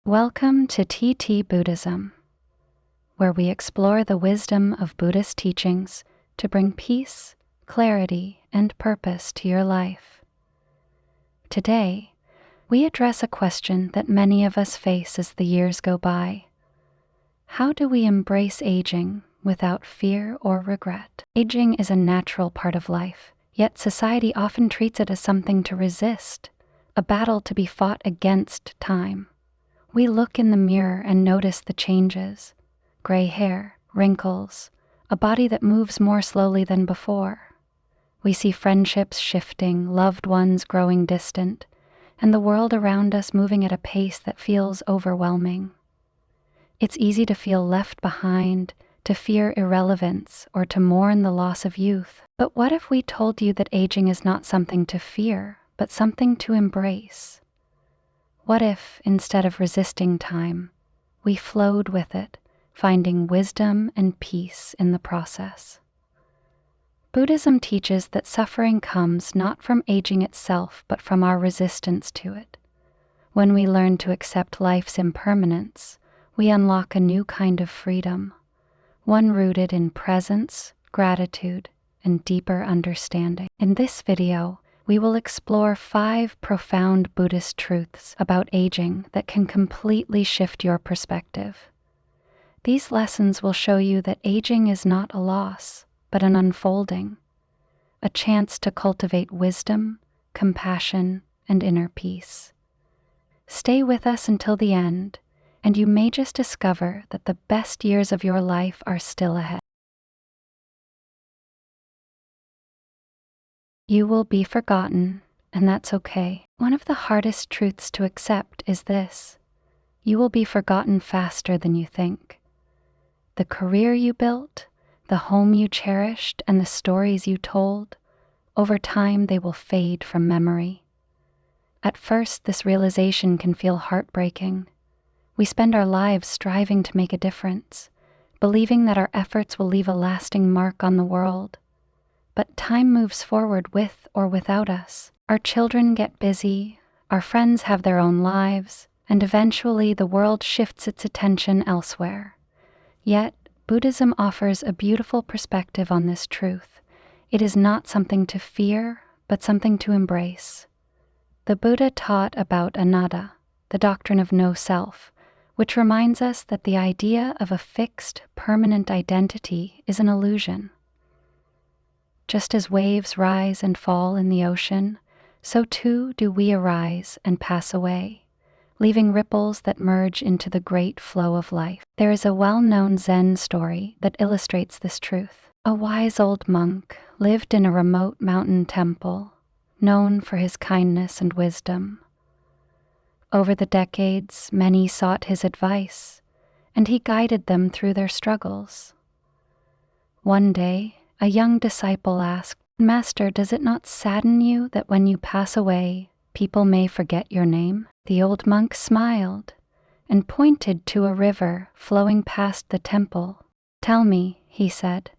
Welcome to TT-Buddhism, where we explore the wisdom of Buddhist teachings to bring peace, clarity, and purpose to your life. Today, we address a question that many of us face as the years go by. How do we embrace aging without fear or regret? Aging is a natural part of life, yet society often treats it as something to resist, a battle to be fought against time. We look in the mirror and notice the changes: gray hair, wrinkles, a body that moves more slowly than before. We see friendships shifting, loved ones growing distant, and the world around us moving at a pace that feels overwhelming. It's easy to feel left behind, to fear irrelevance, or to mourn the loss of youth. But what if we told you that aging is not something to fear, but something to embrace? What if, instead of resisting time, we flowed with it, finding wisdom and peace in the process? Buddhism teaches that suffering comes not from aging itself, but from our resistance to it. When we learn to accept life's impermanence, we unlock a new kind of freedom, one rooted in presence, gratitude, and deeper understanding. In this video, we will explore 5 profound Buddhist truths about aging that can completely shift your perspective. These lessons will show you that aging is not a loss, but an unfolding, a chance to cultivate wisdom, compassion, and inner peace. Stay with us until the end, and you may just discover that the best years of your life are still ahead. You will be forgotten, and that's okay. One of the hardest truths to accept is this: you will be forgotten faster than you think. The career you built, the home you cherished, and the stories you told, over time they will fade from memory. At first, this realization can feel heartbreaking. We spend our lives striving to make a difference, believing that our efforts will leave a lasting mark on the world. But time moves forward with or without us. Our children get busy, our friends have their own lives, and eventually the world shifts its attention elsewhere. Yet, Buddhism offers a beautiful perspective on this truth. It is not something to fear, but something to embrace. The Buddha taught about anatta, the doctrine of no self, which reminds us that the idea of a fixed, permanent identity is an illusion. Just as waves rise and fall in the ocean, so too do we arise and pass away, leaving ripples that merge into the great flow of life. There is a well-known Zen story that illustrates this truth. A wise old monk lived in a remote mountain temple, known for his kindness and wisdom. Over the decades, many sought his advice, and he guided them through their struggles. One day, a young disciple asked, "Master, does it not sadden you that when you pass away, people may forget your name?" The old monk smiled and pointed to a river flowing past the temple. "Tell me," he said,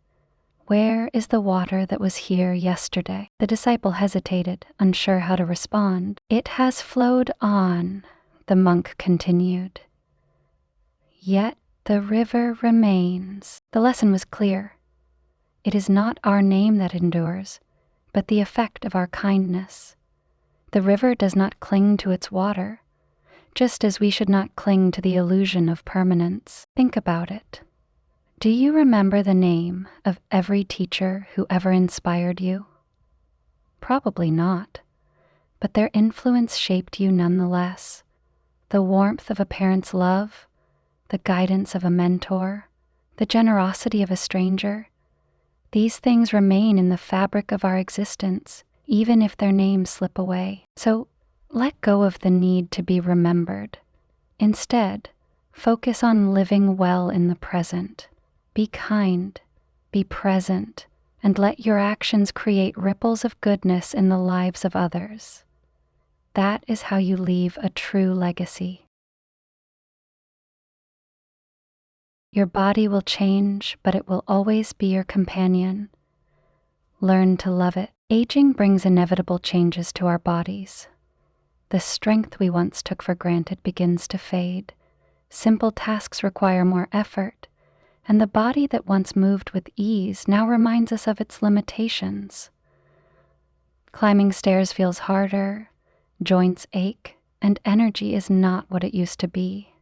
"where is the water that was here yesterday?" The disciple hesitated, unsure how to respond. "It has flowed on," the monk continued. "Yet the river remains." The lesson was clear. It is not our name that endures, but the effect of our kindness. The river does not cling to its water, just as we should not cling to the illusion of permanence. Think about it. Do you remember the name of every teacher who ever inspired you? Probably not, but their influence shaped you nonetheless. The warmth of a parent's love, the guidance of a mentor, the generosity of a stranger, these things remain in the fabric of our existence, even if their names slip away. So let go of the need to be remembered. Instead, focus on living well in the present. Be kind, be present, and let your actions create ripples of goodness in the lives of others. That is how you leave a true legacy. Your body will change, but it will always be your companion. Learn to love it. Aging brings inevitable changes to our bodies. The strength we once took for granted begins to fade. Simple tasks require more effort, and the body that once moved with ease now reminds us of its limitations. Climbing stairs feels harder, joints ache, and energy is not what it used to be.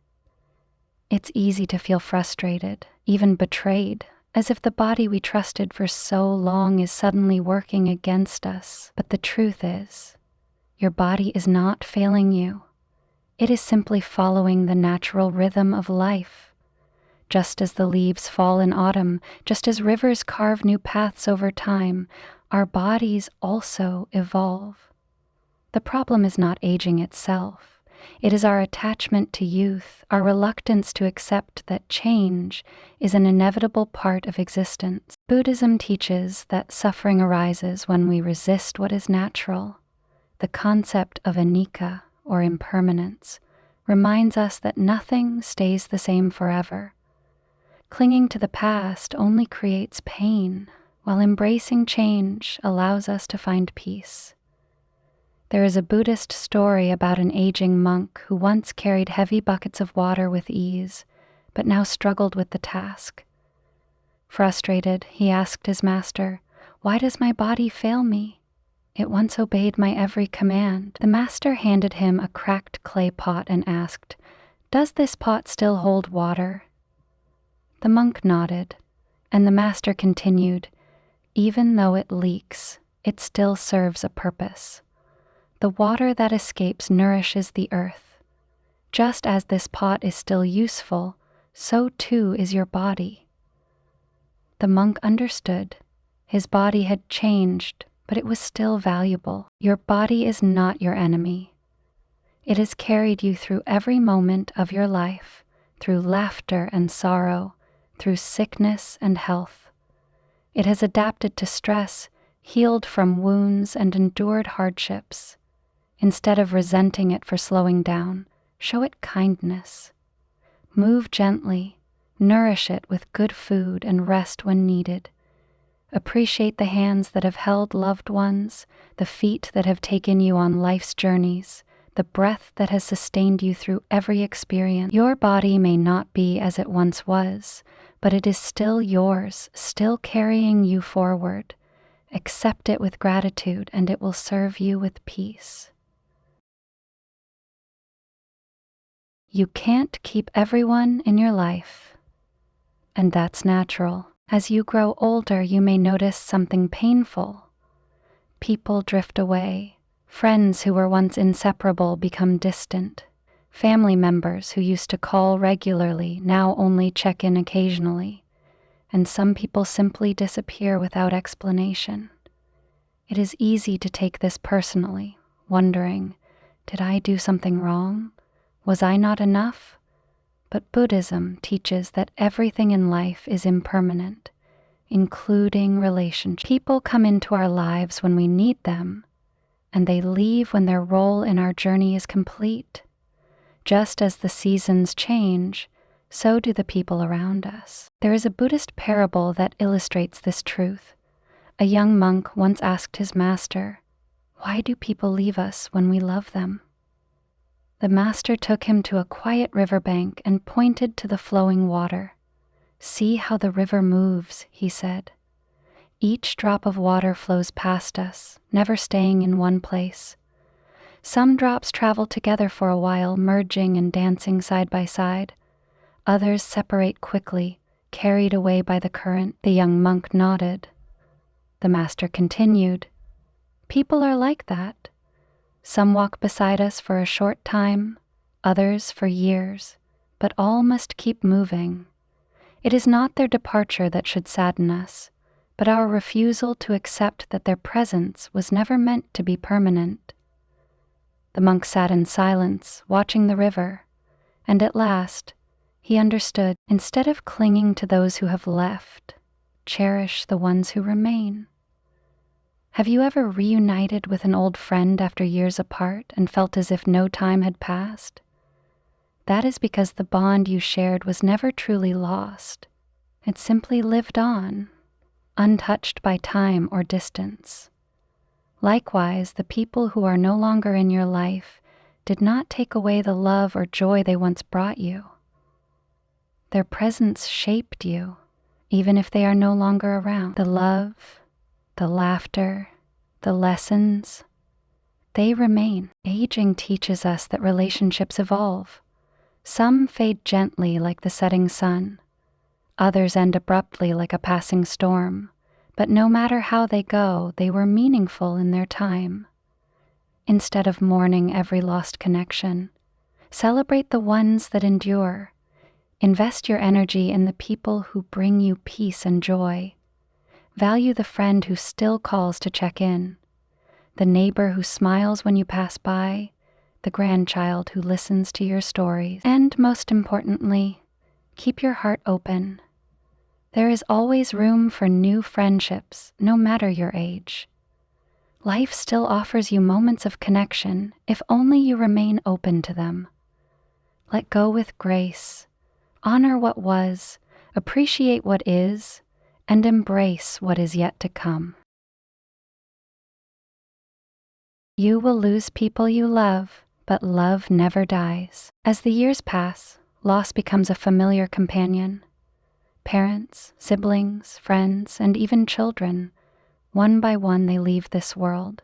It's easy to feel frustrated, even betrayed, as if the body we trusted for so long is suddenly working against us. But the truth is, your body is not failing you. It is simply following the natural rhythm of life. Just as the leaves fall in autumn, just as rivers carve new paths over time, our bodies also evolve. The problem is not aging itself. It is our attachment to youth, our reluctance to accept that change is an inevitable part of existence. Buddhism teaches that suffering arises when we resist what is natural. The concept of anicca, or impermanence, reminds us that nothing stays the same forever. Clinging to the past only creates pain, while embracing change allows us to find peace. There is a Buddhist story about an aging monk who once carried heavy buckets of water with ease, but now struggled with the task. Frustrated, he asked his master, "Why does my body fail me? It once obeyed my every command." The master handed him a cracked clay pot and asked, "Does this pot still hold water?" The monk nodded, and the master continued, "Even though it leaks, it still serves a purpose. The water that escapes nourishes the earth. Just as this pot is still useful, so too is your body." The monk understood. His body had changed, but it was still valuable. Your body is not your enemy. It has carried you through every moment of your life, through laughter and sorrow, through sickness and health. It has adapted to stress, healed from wounds, and endured hardships. Instead of resenting it for slowing down, show it kindness. Move gently, nourish it with good food and rest when needed. Appreciate the hands that have held loved ones, the feet that have taken you on life's journeys, the breath that has sustained you through every experience. Your body may not be as it once was, but it is still yours, still carrying you forward. Accept it with gratitude, and it will serve you with peace. You can't keep everyone in your life, and that's natural. As you grow older, you may notice something painful. People drift away. Friends who were once inseparable become distant. Family members who used to call regularly now only check in occasionally. And some people simply disappear without explanation. It is easy to take this personally, wondering, did I do something wrong? Was I not enough? But Buddhism teaches that everything in life is impermanent, including relationships. People come into our lives when we need them, and they leave when their role in our journey is complete. Just as the seasons change, so do the people around us. There is a Buddhist parable that illustrates this truth. A young monk once asked his master, "Why do people leave us when we love them?" The master took him to a quiet riverbank and pointed to the flowing water. "See how the river moves," he said. "Each drop of water flows past us, never staying in one place. Some drops travel together for a while, merging and dancing side by side. Others separate quickly, carried away by the current." The young monk nodded. The master continued, "People are like that. Some walk beside us for a short time, others for years, but all must keep moving. It is not their departure that should sadden us, but our refusal to accept that their presence was never meant to be permanent." The monk sat in silence, watching the river, and at last he understood. Instead of clinging to those who have left, cherish the ones who remain. Have you ever reunited with an old friend after years apart and felt as if no time had passed? That is because the bond you shared was never truly lost. It simply lived on, untouched by time or distance. Likewise, the people who are no longer in your life did not take away the love or joy they once brought you. Their presence shaped you, even if they are no longer around. The love, the laughter, the lessons, they remain. Aging teaches us that relationships evolve. Some fade gently like the setting sun. Others end abruptly like a passing storm. But no matter how they go, they were meaningful in their time. Instead of mourning every lost connection, celebrate the ones that endure. Invest your energy in the people who bring you peace and joy. Value the friend who still calls to check in, the neighbor who smiles when you pass by, the grandchild who listens to your stories. And most importantly, keep your heart open. There is always room for new friendships, no matter your age. Life still offers you moments of connection if only you remain open to them. Let go with grace. Honor what was, appreciate what is, and embrace what is yet to come. You will lose people you love, but love never dies. As the years pass, loss becomes a familiar companion. Parents, siblings, friends, and even children, one by one they leave this world.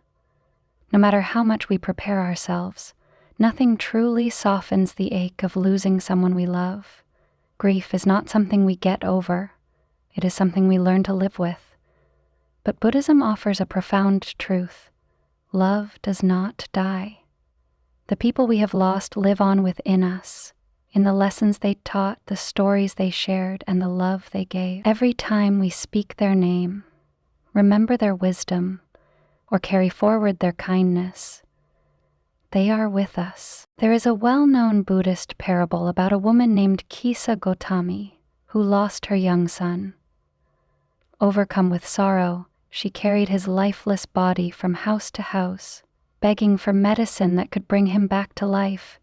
No matter how much we prepare ourselves, nothing truly softens the ache of losing someone we love. Grief is not something we get over. It is something we learn to live with. But Buddhism offers a profound truth. Love does not die. The people we have lost live on within us, in the lessons they taught, the stories they shared, and the love they gave. Every time we speak their name, remember their wisdom, or carry forward their kindness, they are with us. There is a well-known Buddhist parable about a woman named Kisa Gotami who lost her young son. Overcome with sorrow, she carried his lifeless body from house to house, begging for medicine that could bring him back to life.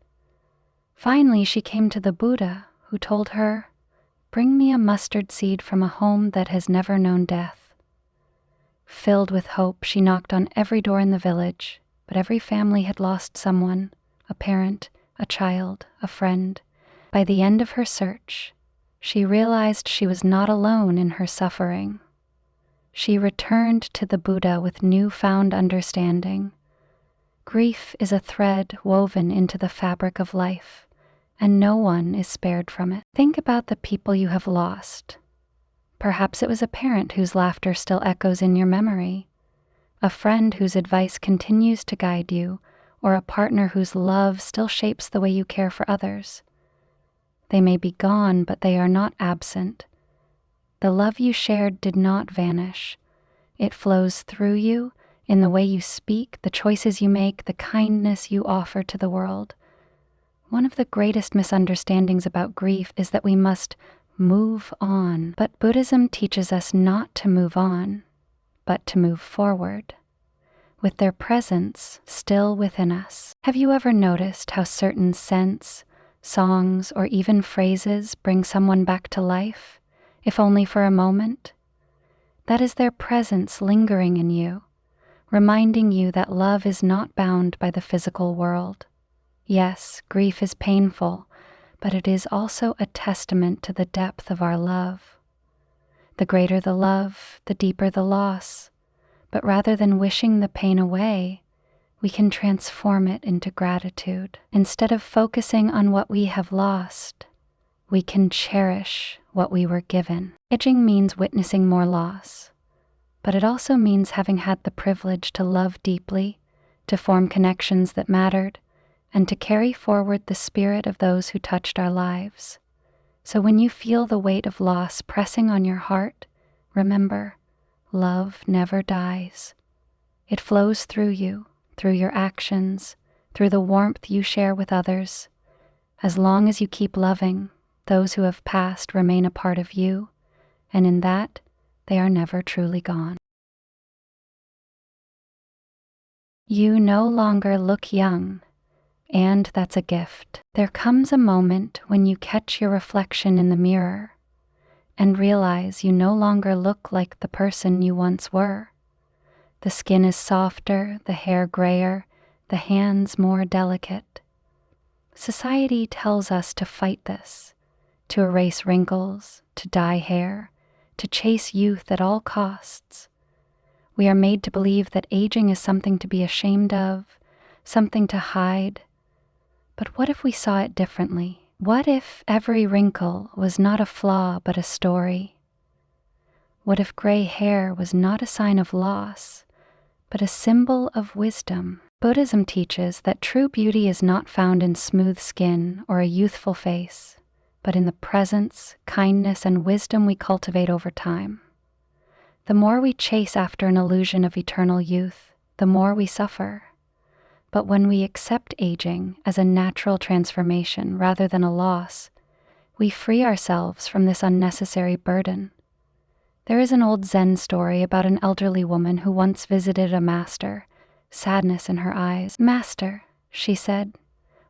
Finally, she came to the Buddha, who told her, "Bring me a mustard seed from a home that has never known death." Filled with hope, she knocked on every door in the village, but every family had lost someone, a parent, a child, a friend. By the end of her search, she realized she was not alone in her suffering. She returned to the Buddha with newfound understanding. Grief is a thread woven into the fabric of life, and no one is spared from it. Think about the people you have lost. Perhaps it was a parent whose laughter still echoes in your memory, a friend whose advice continues to guide you, or a partner whose love still shapes the way you care for others. They may be gone, but they are not absent. The love you shared did not vanish. It flows through you in the way you speak, the choices you make, the kindness you offer to the world. One of the greatest misunderstandings about grief is that we must move on, but Buddhism teaches us not to move on, but to move forward, with their presence still within us. Have you ever noticed how certain scents, songs, or even phrases bring someone back to life, if only for a moment? That is their presence lingering in you, reminding you that love is not bound by the physical world. Yes, grief is painful, but it is also a testament to the depth of our love. The greater the love, the deeper the loss. But rather than wishing the pain away, we can transform it into gratitude. Instead of focusing on what we have lost, we can cherish what we were given. Aging means witnessing more loss, but it also means having had the privilege to love deeply, to form connections that mattered, and to carry forward the spirit of those who touched our lives. So when you feel the weight of loss pressing on your heart, remember, love never dies. It flows through you, through your actions, through the warmth you share with others. As long as you keep loving, those who have passed remain a part of you, and in that, they are never truly gone. You no longer look young, and that's a gift. There comes a moment when you catch your reflection in the mirror and realize you no longer look like the person you once were. The skin is softer, the hair grayer, the hands more delicate. Society tells us to fight this, to erase wrinkles, to dye hair, to chase youth at all costs. We are made to believe that aging is something to be ashamed of, something to hide. But what if we saw it differently? What if every wrinkle was not a flaw but a story? What if gray hair was not a sign of loss, but a symbol of wisdom? Buddhism teaches that true beauty is not found in smooth skin or a youthful face, but in the presence, kindness, and wisdom we cultivate over time. The more we chase after an illusion of eternal youth, the more we suffer. But when we accept aging as a natural transformation rather than a loss, we free ourselves from this unnecessary burden. There is an old Zen story about an elderly woman who once visited a master, sadness in her eyes. "Master," she said,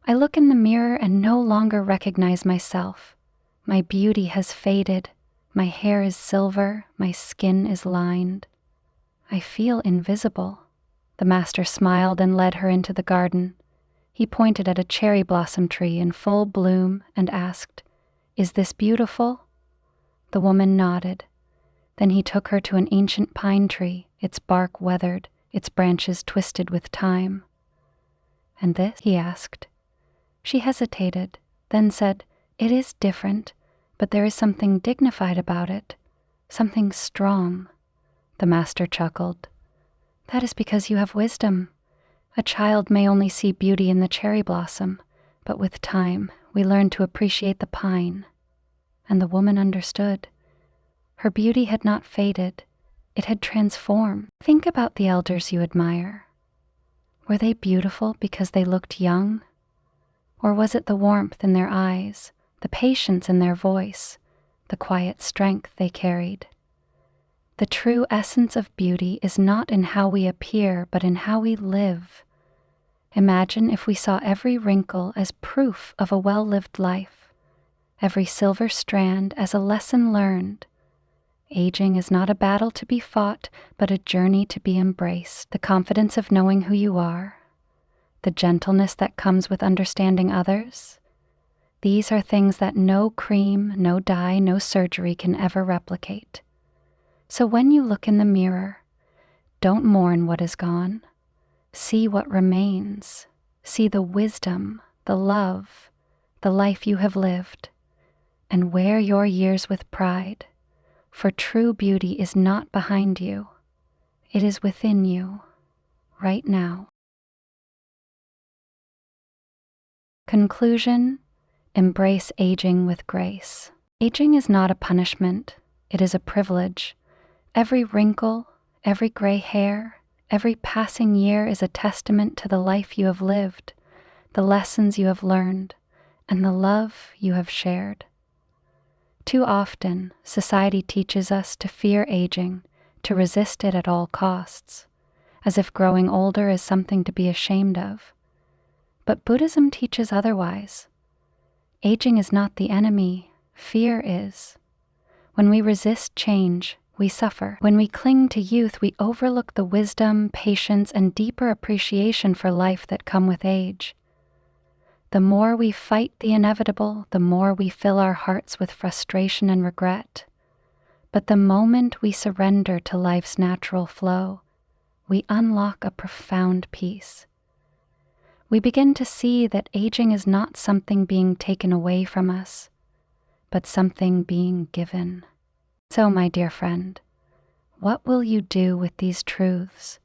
"I look in the mirror and no longer recognize myself. My beauty has faded. My hair is silver. My skin is lined. I feel invisible." The master smiled and led her into the garden. He pointed at a cherry blossom tree in full bloom and asked, "Is this beautiful?" The woman nodded. Then he took her to an ancient pine tree, its bark weathered, its branches twisted with time. "And this?" he asked. She hesitated, then said, "It is different, but there is something dignified about it, something strong." The master chuckled. "That is because you have wisdom. A child may only see beauty in the cherry blossom, but with time we learn to appreciate the pine." And the woman understood. Her beauty had not faded, it had transformed. Think about the elders you admire. Were they beautiful because they looked young? Or was it the warmth in their eyes, the patience in their voice, the quiet strength they carried? The true essence of beauty is not in how we appear, but in how we live. Imagine if we saw every wrinkle as proof of a well-lived life, every silver strand as a lesson learned. Aging is not a battle to be fought, but a journey to be embraced. The confidence of knowing who you are, the gentleness that comes with understanding others. These are things that no cream, no dye, no surgery can ever replicate. So when you look in the mirror, don't mourn what is gone. See what remains. See the wisdom, the love, the life you have lived, and wear your years with pride. For true beauty is not behind you. It is within you, right now. Conclusion: embrace aging with grace. Aging is not a punishment, it is a privilege. Every wrinkle, every gray hair, every passing year is a testament to the life you have lived, the lessons you have learned, and the love you have shared. Too often, society teaches us to fear aging, to resist it at all costs, as if growing older is something to be ashamed of. But Buddhism teaches otherwise. Aging is not the enemy, fear is. When we resist change, we suffer. When we cling to youth, we overlook the wisdom, patience, and deeper appreciation for life that come with age. The more we fight the inevitable, the more we fill our hearts with frustration and regret. But the moment we surrender to life's natural flow, we unlock a profound peace. We begin to see that aging is not something being taken away from us, but something being given. So, my dear friend, what will you do with these truths?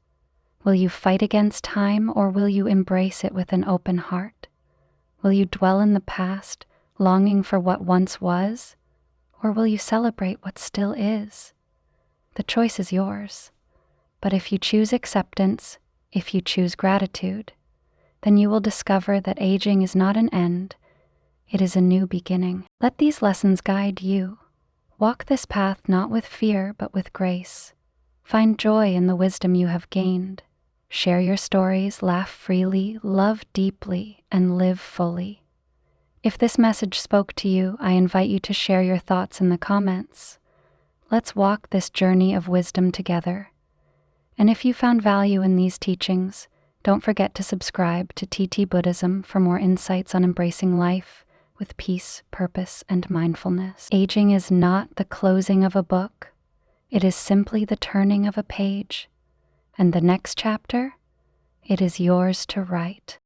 Will you fight against time, or will you embrace it with an open heart? Will you dwell in the past, longing for what once was, or will you celebrate what still is? The choice is yours. But if you choose acceptance, if you choose gratitude, then you will discover that aging is not an end, it is a new beginning. Let these lessons guide you. Walk this path not with fear, but with grace. Find joy in the wisdom you have gained. Share your stories, laugh freely, love deeply, and live fully. If this message spoke to you, I invite you to share your thoughts in the comments. Let's walk this journey of wisdom together. And if you found value in these teachings, Don't forget to subscribe to TT-Buddhism for more insights on embracing life with peace, purpose, and mindfulness. Aging is not the closing of a book. It is simply the turning of a page. And the next chapter, it is yours to write.